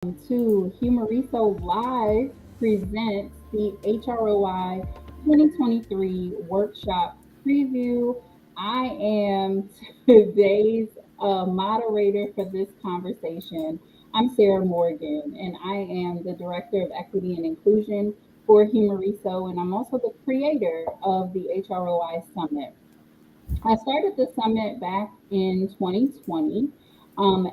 to Humareso Live presents the HROI 2023 workshop preview. I am today's moderator for this conversation. I'm Sarah Morgan, and I am the Director of Equity and Inclusion for Humareso, and I'm also the creator of the H-ROI Summit. I started the summit back in 2020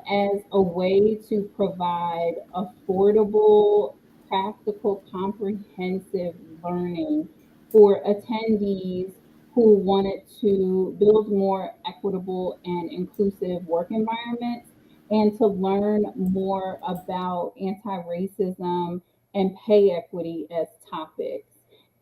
as a way to provide affordable, practical, comprehensive learning for attendees who wanted to build more equitable and inclusive work environments and to learn more about anti racism and pay equity as topics.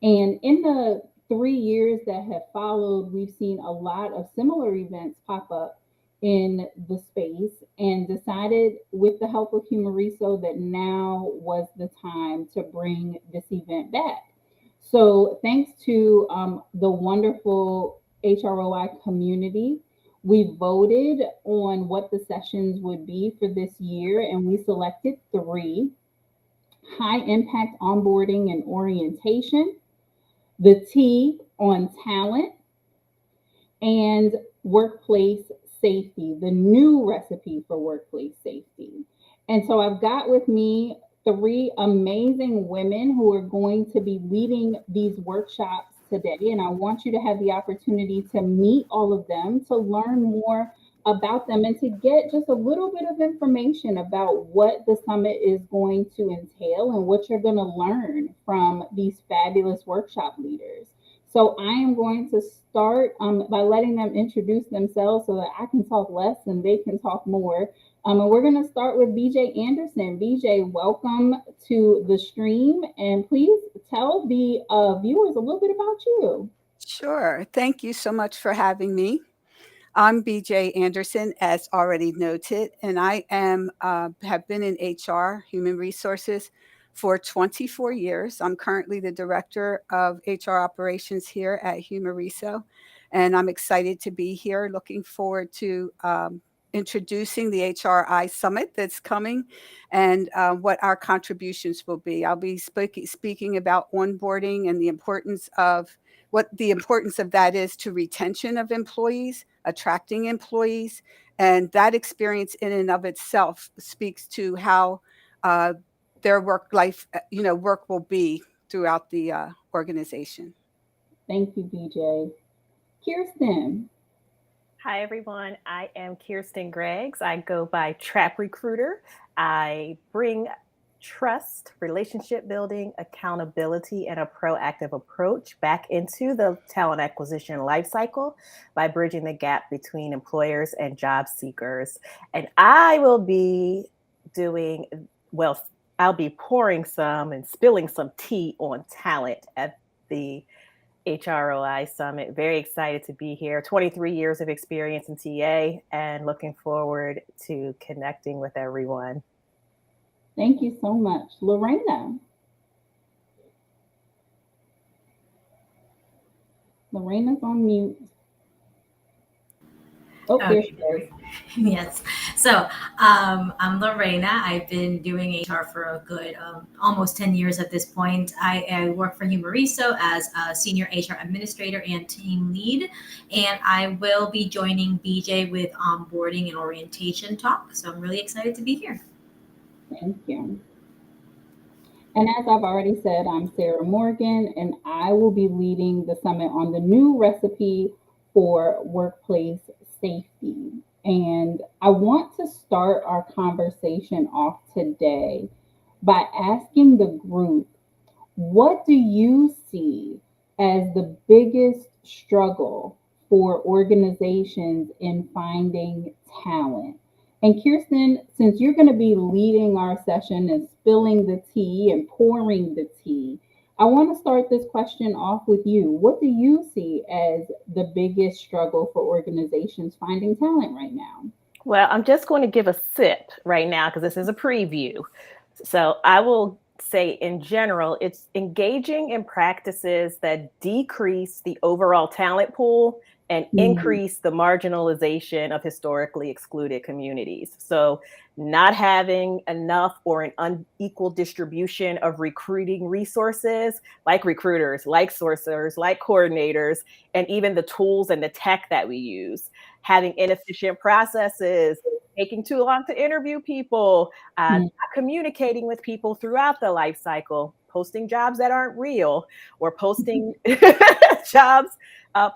And in the 3 years that have followed, we've seen a lot of similar events pop up in the space and decided with the help of Humareso that now was the time to bring this event back. So thanks to the wonderful HROI community, we voted on what the sessions would be for this year and we selected three: high impact onboarding and orientation, the T on talent, and workplace safety, the new recipe for workplace safety. And so I've got with me three amazing women who are going to be leading these workshops today. And I want you to have the opportunity to meet all of them, to learn more about them, and to get just a little bit of information about what the summit is going to entail and what you're going to learn from these fabulous workshop leaders. So I am going to start by letting them introduce themselves so that I can talk less and they can talk more. And we're going to start with BJ Anderson. BJ, welcome to the stream. And please tell the viewers a little bit about you. Sure. Thank you so much for having me. I'm BJ Anderson, as already noted, and I have been in HR, human resources, for 24 years. I'm currently the director of HR operations here at Humareso, and I'm excited to be here. Looking forward to introducing the HRI Summit that's coming and what our contributions will be. I'll be speaking about onboarding and what the importance of that is to retention of employees, attracting employees, and that experience in and of itself speaks to how their work life, work will be throughout the organization. Thank you, BJ. Kirsten. Hi, everyone. I am Keirsten Greggs. I go by Trap Recruiter. I bring trust, relationship building, accountability, and a proactive approach back into the talent acquisition lifecycle by bridging the gap between employers and job seekers. And I will be doing, well, I'll be pouring some and spilling some tea on talent at the H-ROI Summit. Very excited to be here. 23 years of experience in TA and looking forward to connecting with everyone. Thank you so much. Lorena. Lorena's on mute. Oh, there she is. Yes. So I'm Lorena. I've been doing HR for a good almost 10 years at this point. I work for Humareso as a senior HR administrator and team lead, and I will be joining BJ with onboarding and orientation talk. So I'm really excited to be here. Thank you. And as I've already said, I'm Sarah Morgan, and I will be leading the summit on the new recipe for workplace safety. And I want to start our conversation off today by asking the group, what do you see as the biggest struggle for organizations in finding talent? And Kirsten, since you're going to be leading our session and spilling the tea and pouring the tea, I want to start this question off with you. What do you see as the biggest struggle for organizations finding talent right now? Well, I'm just going to give a sip right now because this is a preview. So I will say in general, it's engaging in practices that decrease the overall talent pool and increase the marginalization of historically excluded communities. So not having enough or an unequal distribution of recruiting resources, like recruiters, like sourcers, like coordinators, and even the tools and the tech that we use, having inefficient processes, taking too long to interview people, not communicating with people throughout the life cycle, posting jobs that aren't real, or posting jobs,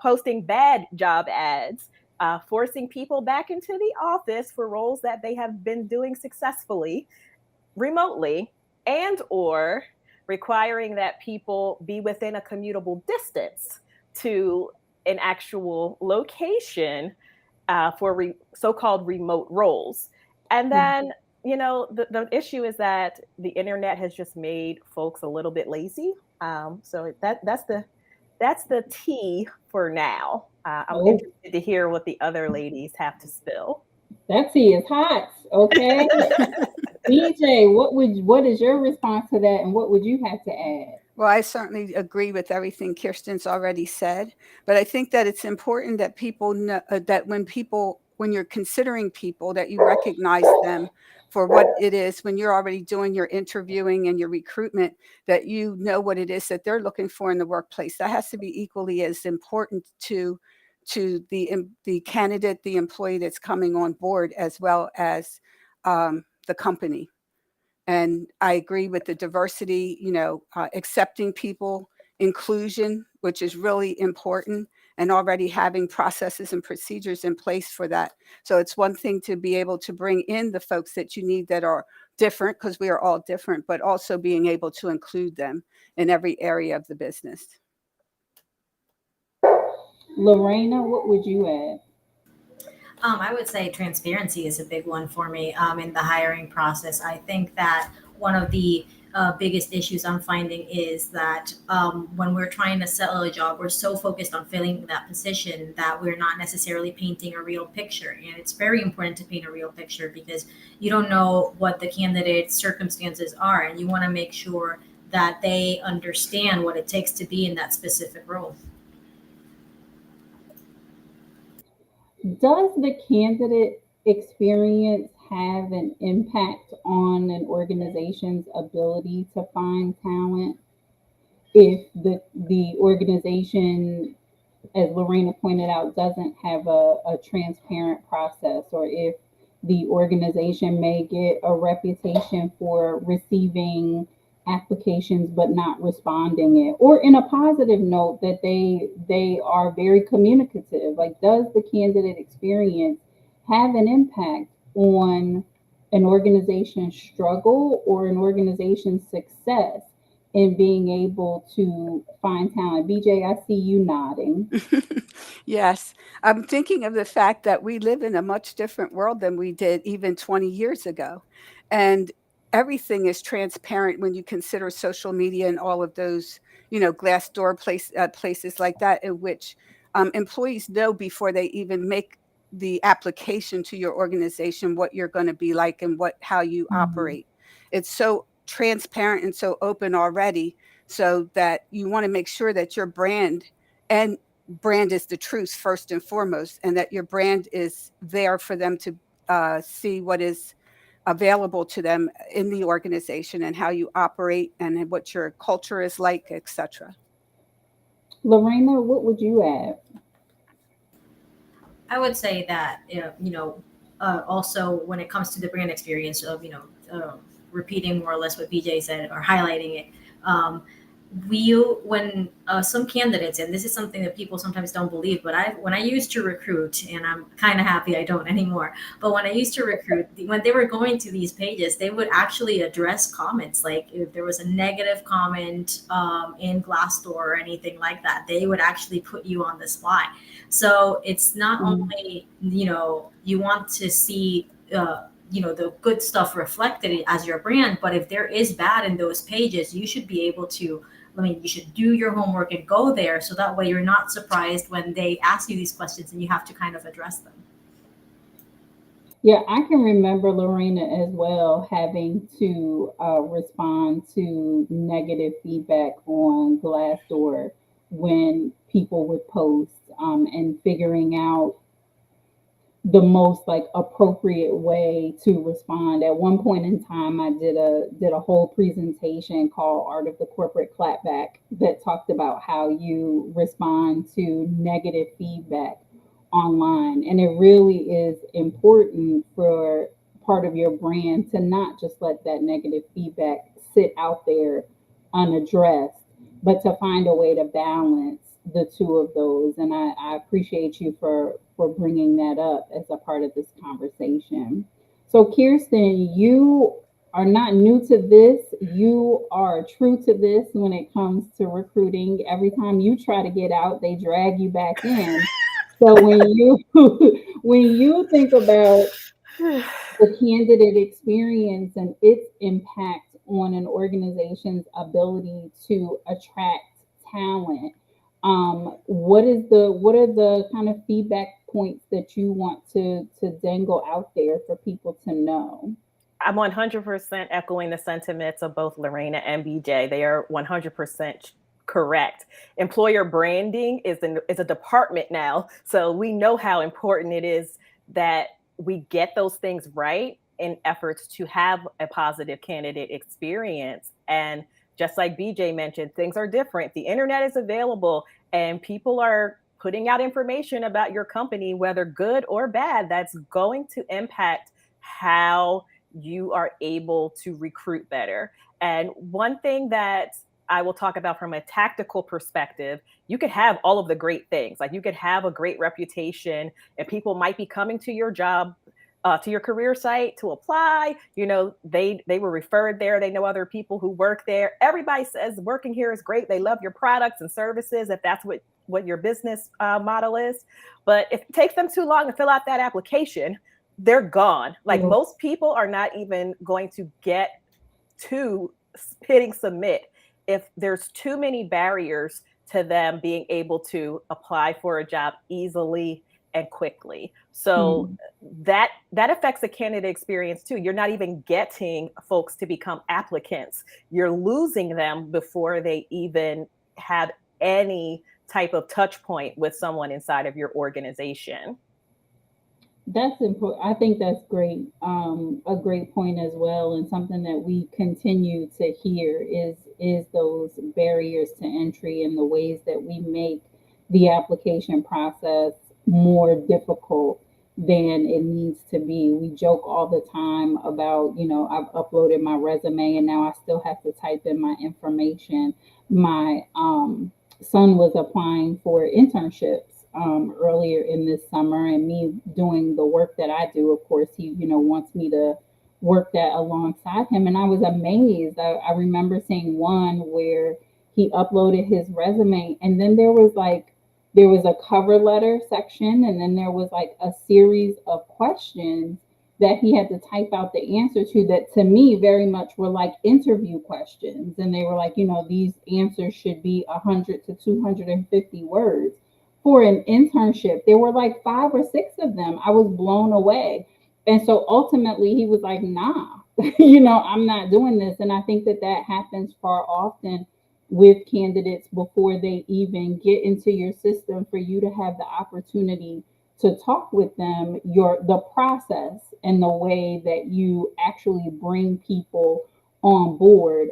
posting bad job ads, forcing people back into the office for roles that they have been doing successfully remotely, and or requiring that people be within a commutable distance to an actual location for so-called remote roles. And then, the issue is that the internet has just made folks a little bit lazy. So that's the tea for now. I'm interested to hear what the other ladies have to spill. That tea is hot. Okay. BJ, what is your response to that, and what would you have to add? Well, I certainly agree with everything Kirsten's already said, but I think that it's important that people know that when you're considering people, that you recognize them for what it is when you're already doing your interviewing and your recruitment, that you know what it is that they're looking for in the workplace. That has to be equally as important to the candidate, the employee that's coming on board, as well as the company. And I agree with the diversity, accepting people, inclusion, which is really important, and already having processes and procedures in place for that. So it's one thing to be able to bring in the folks that you need that are different, because we are all different, but also being able to include them in every area of the business. Lorena, what would you add? I would say transparency is a big one for me in the hiring process. I think that one of the biggest issues I'm finding is that when we're trying to sell a job, we're so focused on filling that position that we're not necessarily painting a real picture. And it's very important to paint a real picture because you don't know what the candidate's circumstances are, and you want to make sure that they understand what it takes to be in that specific role. Does the candidate experience have an impact on an organization's ability to find talent? If the organization, as Lorena pointed out, doesn't have a transparent process, or if the organization may get a reputation for receiving applications but not responding it, or in a positive note that they are very communicative. Like, does the candidate experience have an impact on an organization's struggle or an organization's success in being able to find talent? BJ, I see you nodding. Yes. I'm thinking of the fact that we live in a much different world than we did even 20 years ago. And everything is transparent when you consider social media and all of those, places like that, in which employees know before they even make the application to your organization what you're going to be like and how you Mhm. operate. It's so transparent and so open already, so that you want to make sure that your and brand is the truth first and foremost, and that your brand is there for them to see what is available to them in the organization and how you operate and what your culture is like, etc. Lorena, what would you add? I would say that also when it comes to the brand experience of repeating more or less what BJ said or highlighting it. We when some candidates, and this is something that people sometimes don't believe, but when I used to recruit, and I'm kind of happy I don't anymore, but when I used to recruit, when they were going to these pages, they would actually address comments. Like if there was a negative comment in Glassdoor or anything like that, they would actually put you on the spot. So it's not Mm. only you want to see the good stuff reflected as your brand, but if there is bad in those pages, you should be able to, you should do your homework and go there, so that way you're not surprised when they ask you these questions and you have to kind of address them. Yeah, I can remember Lorena as well having to respond to negative feedback on Glassdoor when people would post, and figuring out the most like appropriate way to respond. At one point in time, I did a whole presentation called Art of the Corporate Clapback that talked about how you respond to negative feedback online. And it really is important for part of your brand to not just let that negative feedback sit out there unaddressed, but to find a way to balance the two of those. And I appreciate you for bringing that up as a part of this conversation. So, Keirsten, you are not new to this. You are true to this when it comes to recruiting. Every time you try to get out, they drag you back in. So when you when you think about the candidate experience and its impact on an organization's ability to attract talent, what are the kind of feedback points that you want to dangle out there for people to know? I'm 100% echoing the sentiments of both Lorena and BJ. They are 100% correct. Employer branding is a department now. So we know how important it is that we get those things right in efforts to have a positive candidate experience. And just like BJ mentioned, things are different. The internet is available and people are putting out information about your company, whether good or bad, that's going to impact how you are able to recruit better. And one thing that I will talk about from a tactical perspective, you could have all of the great things. Like you could have a great reputation and people might be coming to your job, to your career site to apply. You know, they were referred there. They know other people who work there. Everybody says working here is great. They love your products and services if that's what your business model is. But if it takes them too long to fill out that application, they're gone. Like most people are not even going to get to hitting submit if there's too many barriers to them being able to apply for a job easily and quickly. So that affects the candidate experience too. You're not even getting folks to become applicants. You're losing them before they even have any type of touch point with someone inside of your organization. That's important. I think that's great. A great point as well, and something that we continue to hear is those barriers to entry and the ways that we make the application process more difficult than it needs to be. We joke all the time about, I've uploaded my resume and now I still have to type in my information. My son was applying for internships earlier in this summer, and me doing the work that I do, of course, he wants me to work that alongside him, and I was amazed. I remember seeing one where he uploaded his resume, and then there was a cover letter section, and then there was like a series of questions that he had to type out the answer to, that to me very much were like interview questions. And they were like, these answers should be 100 to 250 words. For an internship, there were like 5 or 6 of them. I was blown away. And so ultimately he was like, nah, I'm not doing this. And I think that happens far often with candidates before they even get into your system, for you to have the opportunity to talk with them. The process and the way that you actually bring people on board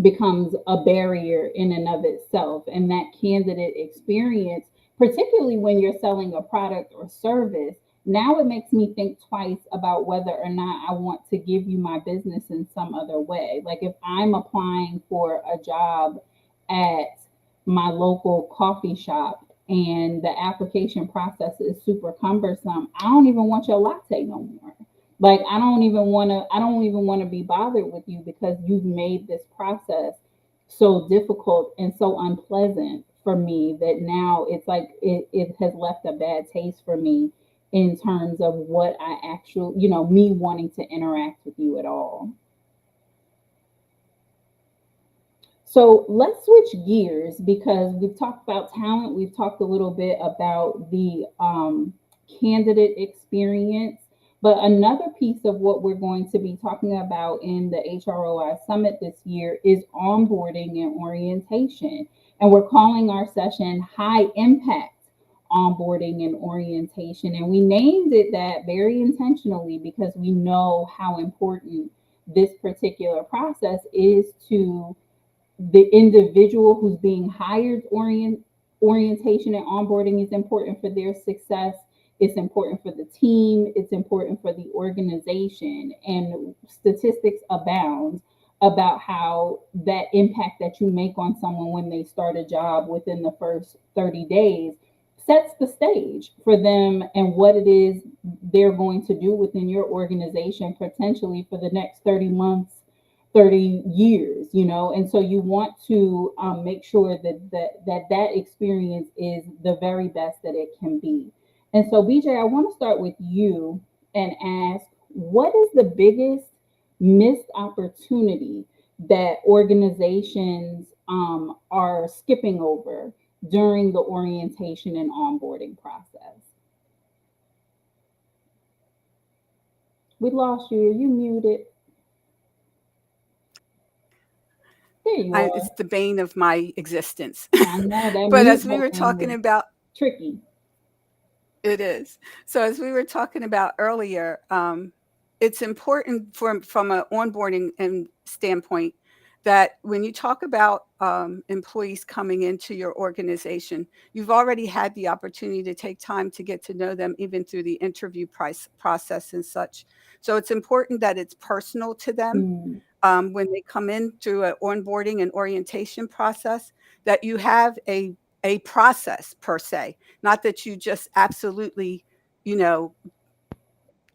becomes a barrier in and of itself. And that candidate experience, particularly when you're selling a product or service, now it makes me think twice about whether or not I want to give you my business in some other way. Like if I'm applying for a job at my local coffee shop and the application process is super cumbersome, I don't even want your latte no more. Like I don't even want to be bothered with you because you've made this process so difficult and so unpleasant for me that now it's like it has left a bad taste for me in terms of what I actually, me wanting to interact with you at all. So let's switch gears, because we've talked about talent. We've talked a little bit about the candidate experience. But another piece of what we're going to be talking about in the H-ROI Summit this year is onboarding and orientation. And we're calling our session High Impact Onboarding and Orientation. And we named it that very intentionally because we know how important this particular process is to the individual who's being hired. Orientation and onboarding is important for their success. It's important for the team. It's important for the organization. And statistics abound about how that impact that you make on someone when they start a job within the first 30 days sets the stage for them and what it is they're going to do within your organization potentially for the next 30 months, 30 years, and so you want to make sure that experience is the very best that it can be. And so, BJ, I want to start with you and ask, what is the biggest missed opportunity that organizations are skipping over during the orientation and onboarding process? We lost you. Are you muted? There you are. It's the bane of my existence. I know that But mute as we were button talking is about, tricky. it is. So as we were talking about earlier, it's important from an onboarding and standpoint that when you talk about employees coming into your organization, you've already had the opportunity to take time to get to know them, even through the interview process and such. So it's important that it's personal to them. Mm. When they come in through an onboarding and orientation process, that you have a process per se, not that you just absolutely,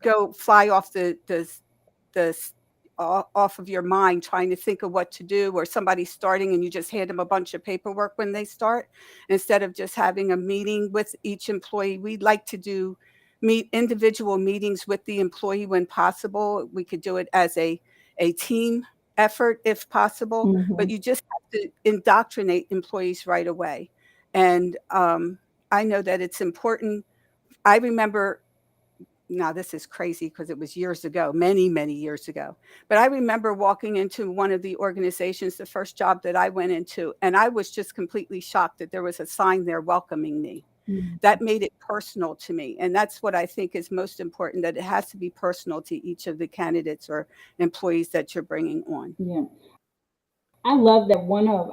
go fly off the off of your mind trying to think of what to do, or somebody's starting and you just hand them a bunch of paperwork when they start, instead of just having a meeting with each employee. We'd like to meet individual meetings with the employee when possible. We could do it as a team effort if possible, but Mm-hmm. you just have to indoctrinate employees right away. And I know that it's important. I remember, now this is crazy because it was years ago, many, many years ago. But I remember walking into one of the organizations, the first job that I went into, and I was just completely shocked that there was a sign there welcoming me. Mm-hmm. That made it personal to me. And that's what I think is most important, that it has to be personal to each of the candidates or employees that you're bringing on. Yeah. I love that one of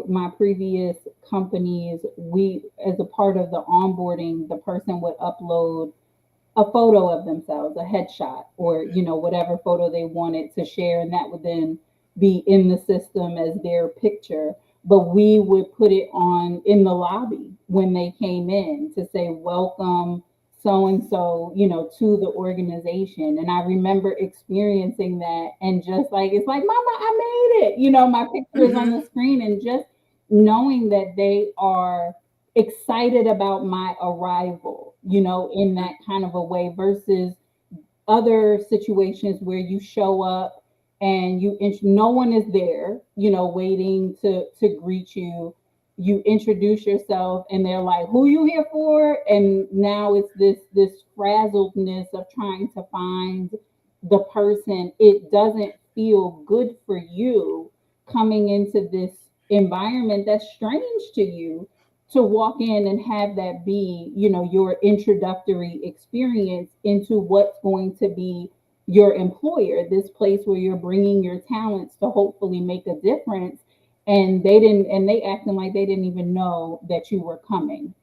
my previous companies, we, as a part of the onboarding, the person would upload a photo of themselves, a headshot, or whatever photo they wanted to share, and that would then be in the system as their picture. But we would put it on in the lobby when they came in to say welcome so and so, to the organization. And I remember experiencing that, and just like, it's like, mama, I made it, my picture is on the Mm-hmm. screen, and just knowing that they are excited about my arrival, in that kind of a way, versus other situations where you show up and no one is there, waiting to greet you. You introduce yourself and they're like, "Who you here for?" And now it's this frazzledness of trying to find the person. It doesn't feel good for you coming into this environment that's strange to you, to walk in and have that be, your introductory experience into what's going to be your employer, this place where you're bringing your talents to hopefully make a difference. And they acting like they didn't even know that you were coming.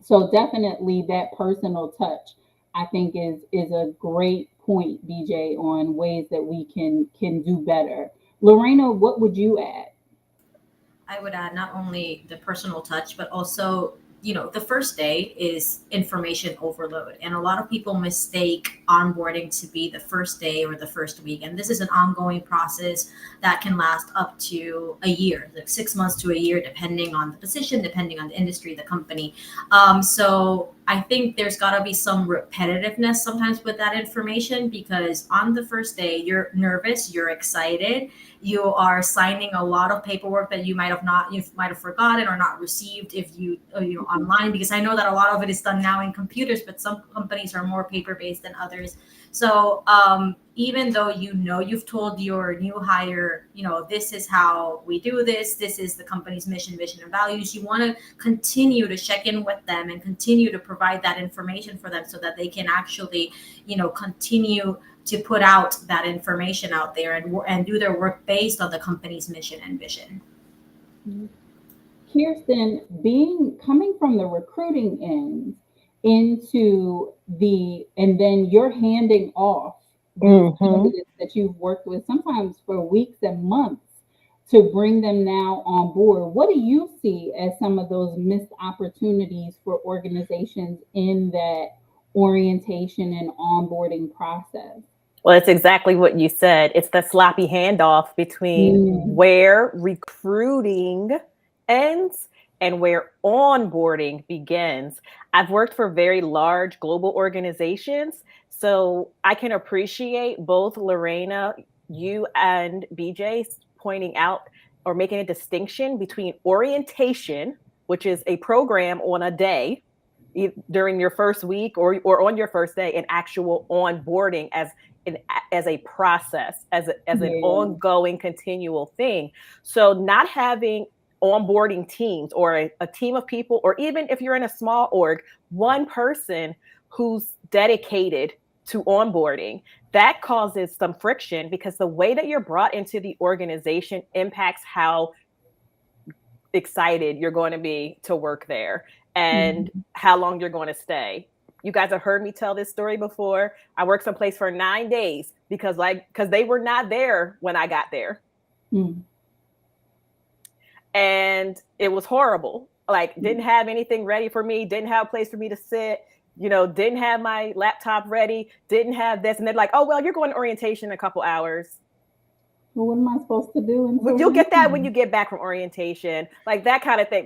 So definitely that personal touch, I think, is a great point, BJ, on ways that we can do better. Lorena, what would you add? I would add not only the personal touch, but also, the first day is information overload. And a lot of people mistake onboarding to be the first day or the first week. And this is an ongoing process that can last up to a year, like 6 months to a year, depending on the position, depending on the industry, the company. So I think there's got to be some repetitiveness sometimes with that information, because on the first day, you're nervous, you're excited, you are signing a lot of paperwork that you might have forgotten or not received if online, because I know that a lot of it is done now in computers, but some companies are more paper based than others. So even though you've told your new hire, this is how we do this, this is the company's mission, vision, and values, you want to continue to check in with them and continue to provide that information for them so that they can actually, continue to put out that information out there and do their work based on the company's mission and vision. Keirsten, coming from the recruiting end into and then you're handing off these candidates that you've worked with sometimes for weeks and months to bring them now on board. What do you see as some of those missed opportunities for organizations in that orientation and onboarding process? Well, it's exactly what you said. It's the sloppy handoff between where recruiting ends and where onboarding begins. I've worked for very large global organizations, so I can appreciate both Lorena, you and BJ pointing out or making a distinction between orientation, which is a program on a day during your first week or on your first day, and actual onboarding as a process, as an ongoing, continual thing. So not having onboarding teams or a team of people, or even if you're in a small org, one person who's dedicated to onboarding, that causes some friction because the way that you're brought into the organization impacts how excited you're going to be to work there and how long you're going to stay. You guys have heard me tell this story before. I worked someplace for 9 days because they were not there when I got there. And it was horrible. Didn't have anything ready for me, didn't have a place for me to sit, didn't have my laptop ready, didn't have this. And they're like, oh, well, you're going to orientation in a couple hours. Well, what am I supposed to do? You'll get that when you get back from orientation, that kind of thing.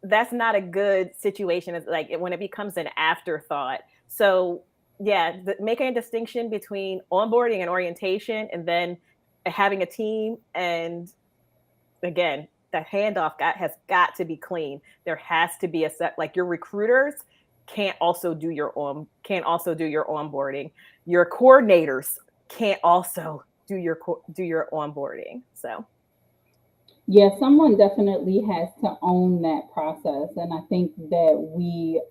That's not a good situation. It's when it becomes an afterthought. So yeah, making a distinction between onboarding and orientation, and then having a team. And again, the handoff has got to be clean. There has to be a set, your recruiters can't also do your onboarding. Your coordinators can't also do your onboarding. So yeah, someone definitely has to own that process, and I think that we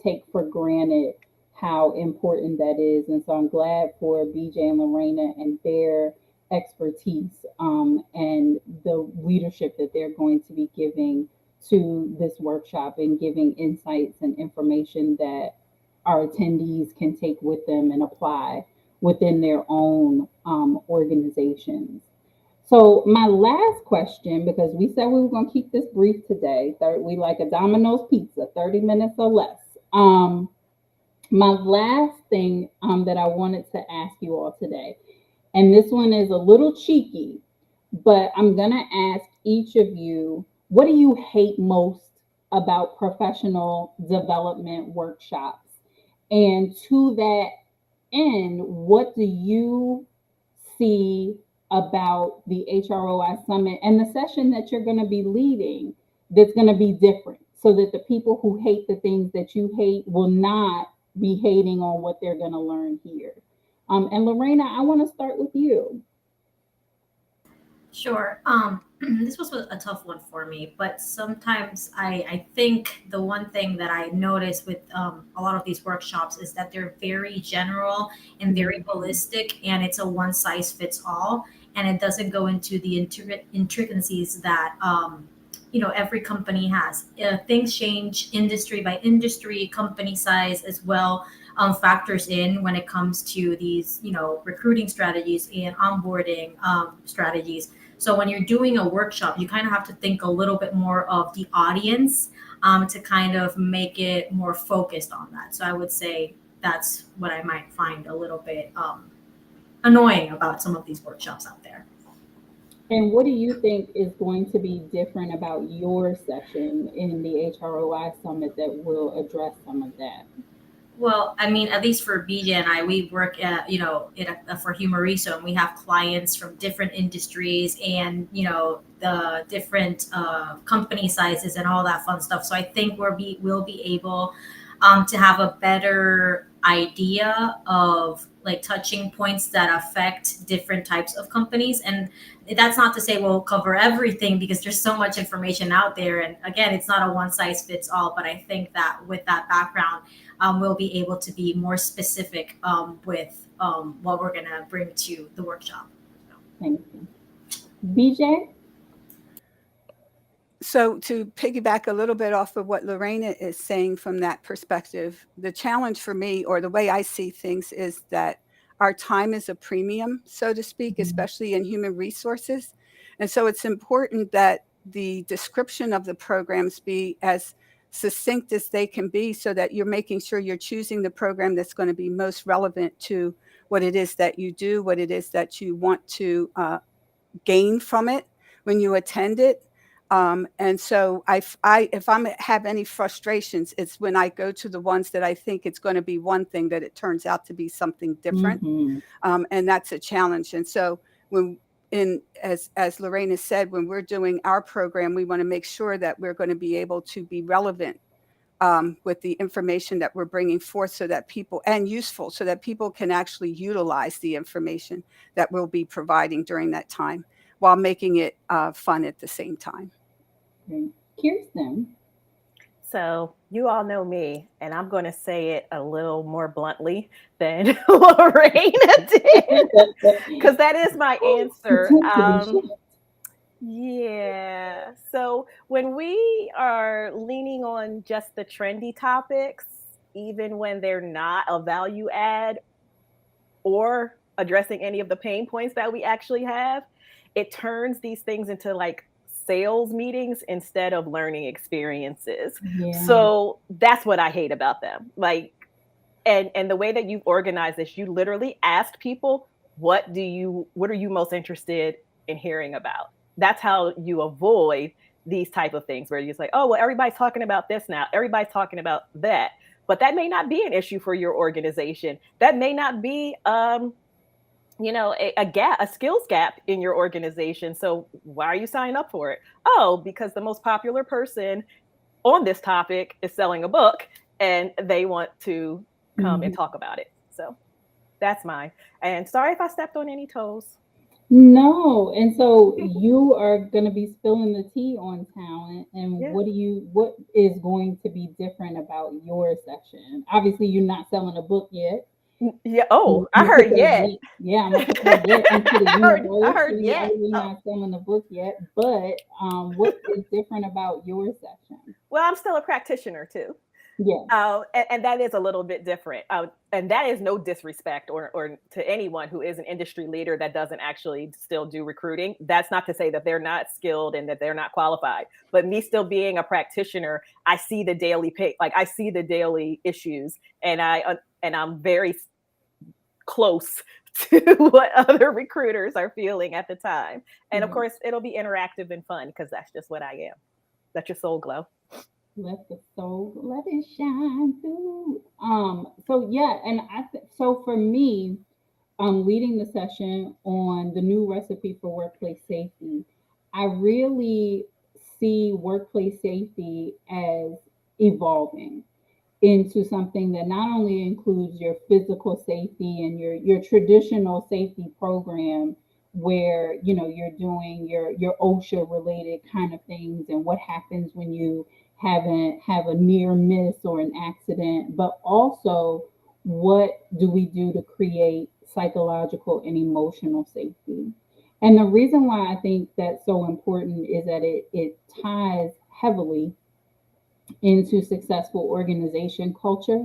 take for granted how important that is. And so I'm glad for BJ and Lorena and their expertise and the leadership that they're going to be giving to this workshop and giving insights and information that our attendees can take with them and apply within their own organizations. So my last question, because we said we were going to keep this brief today, we like a Domino's pizza, 30 minutes or less. My last thing that I wanted to ask you all today, and this one is a little cheeky, but I'm going to ask each of you, what do you hate most about professional development workshops? And to that end, what do you see about the H-ROI Summit and the session that you're going to be leading that's going to be different, so that the people who hate the things that you hate will not be hating on what they're going to learn here? And Lorena, I want to start with you. Sure. This was a tough one for me, but sometimes I think the one thing that I notice with a lot of these workshops is that they're very general and very holistic, and it's a one size fits all, and it doesn't go into the intricacies that every company has. Things change industry by industry, company size as well. Factors in when it comes to these, recruiting strategies and onboarding strategies. So when you're doing a workshop, you kind of have to think a little bit more of the audience to kind of make it more focused on that. So I would say that's what I might find a little bit annoying about some of these workshops out there. And what do you think is going to be different about your session in the H-ROI Summit that will address some of that? Well, I mean, at least for BJ and I, we work at, for Humareso, and we have clients from different industries and, the different company sizes and all that fun stuff. So I think we'll be able to have a better idea of like touching points that affect different types of companies. And that's not to say we'll cover everything, because there's so much information out there. And again, it's not a one size fits all, but I think that with that background, we'll be able to be more specific with what we're going to bring to the workshop. Thank you. BJ? So to piggyback a little bit off of what Lorena is saying from that perspective, the challenge for me, or the way I see things, is that our time is a premium, so to speak, especially in human resources. And so it's important that the description of the programs be as succinct as they can be, so that you're making sure you're choosing the program that's going to be most relevant to what it is that you do, what it is that you want to gain from it when you attend it. And so if I have any frustrations, it's when I go to the ones that I think it's going to be one thing, that it turns out to be something different. And that's a challenge. And so as Lorena said, when we're doing our program, we want to make sure that we're going to be able to be relevant with the information that we're bringing forth, so that people, and useful, so that people can actually utilize the information that we'll be providing during that time, while making it fun at the same time. Keirsten? So you all know me, and I'm going to say it a little more bluntly than Lorena did, because that is my answer. Yeah. So when we are leaning on just the trendy topics, even when they're not a value add or addressing any of the pain points that we actually have, it turns these things into like sales meetings instead of learning experiences. So that's what I hate about them. Like, and the way that you've organized this, you literally asked people, what are you most interested in hearing about? That's how you avoid these type of things, where you're just like, oh, well, everybody's talking about this now, everybody's talking about that. But that may not be an issue for your organization. That may not be a skills gap in your organization. So why are you signing up for it? Oh, because the most popular person on this topic is selling a book, and they want to come and talk about it. So that's mine. And sorry if I stepped on any toes. No. And so you are going to be spilling the tea on talent, and what is going to be different about your session? Obviously, you're not selling a book yet. Yeah. Oh, I heard yet. Yeah, I'm gonna put that yet into the universe. I heard yet. We're not selling the book yet, but what is different about your session? Well, I'm still a practitioner too. Yeah. And that is a little bit different. And that is no disrespect or to anyone who is an industry leader that doesn't actually still do recruiting. That's not to say that they're not skilled and that they're not qualified. But me still being a practitioner, I see the daily I see the daily issues, and I'm very close to what other recruiters are feeling at the time. And of course, it'll be interactive and fun, because that's just what I am. Let your soul glow. Let the soul, let it shine through. So yeah, and so for me, leading the session on the new recipe for workplace safety, I really see workplace safety as evolving into something that not only includes your physical safety and your traditional safety program, where you're doing your OSHA related kind of things, and what happens when you have a near miss or an accident, but also what do we do to create psychological and emotional safety. And the reason why I think that's so important is that it ties heavily into successful organization culture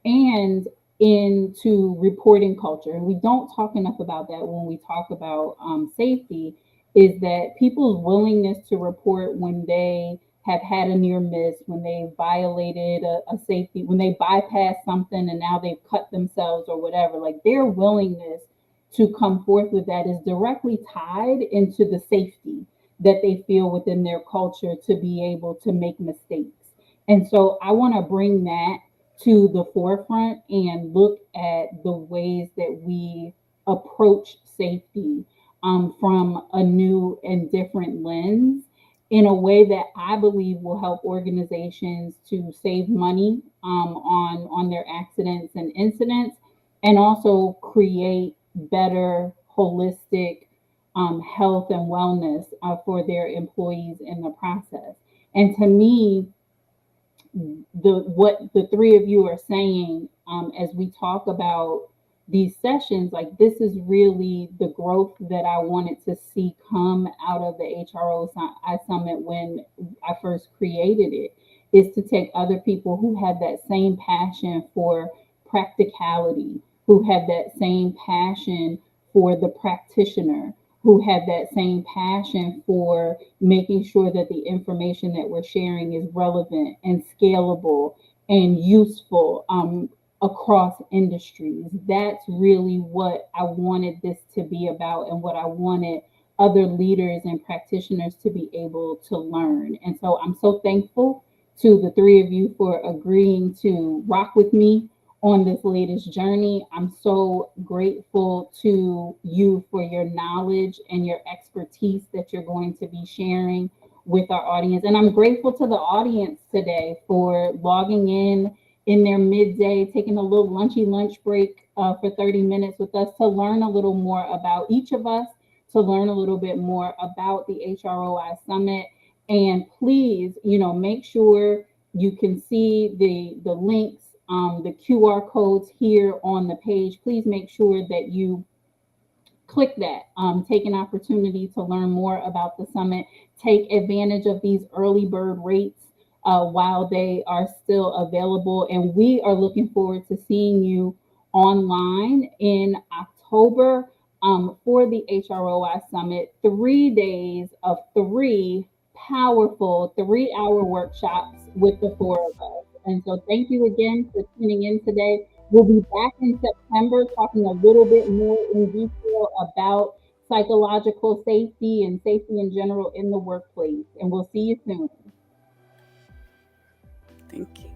and into reporting culture. And we don't talk enough about that when we talk about safety, is that people's willingness to report when they have had a near miss, when they violated a safety, when they bypassed something and now they've cut themselves or whatever, like their willingness to come forth with that is directly tied into the safety that they feel within their culture to be able to make mistakes. And so I want to bring that to the forefront and look at the ways that we approach safety from a new and different lens, in a way that I believe will help organizations to save money on their accidents and incidents, and also create better holistic health and wellness for their employees in the process. And to me, the what the three of you are saying as we talk about these sessions, like this is really the growth that I wanted to see come out of the HROI Summit when I first created it, is to take other people who had that same passion for practicality, who had that same passion for the practitioner, who had that same passion for making sure that the information that we're sharing is relevant and scalable and useful across industries. That's really what I wanted this to be about, and what I wanted other leaders and practitioners to be able to learn. And so I'm so thankful to the three of you for agreeing to rock with me on this latest journey. I'm so grateful to you for your knowledge and your expertise that you're going to be sharing with our audience. And I'm grateful to the audience today for logging in their midday, taking a little lunchy lunch break for 30 minutes with us to learn a little more about each of us, to learn a little bit more about the HROI Summit. And please, make sure you can see the links, the QR codes here on the page. Please make sure that you click that. Take an opportunity to learn more about the summit. Take advantage of these early bird rates while they are still available. And we are looking forward to seeing you online in October for the HROI Summit. 3 days of three powerful 3-hour workshops with the four of us. And so thank you again for tuning in today. We'll be back in September talking a little bit more in detail about psychological safety and safety in general in the workplace. And we'll see you soon. Thank you.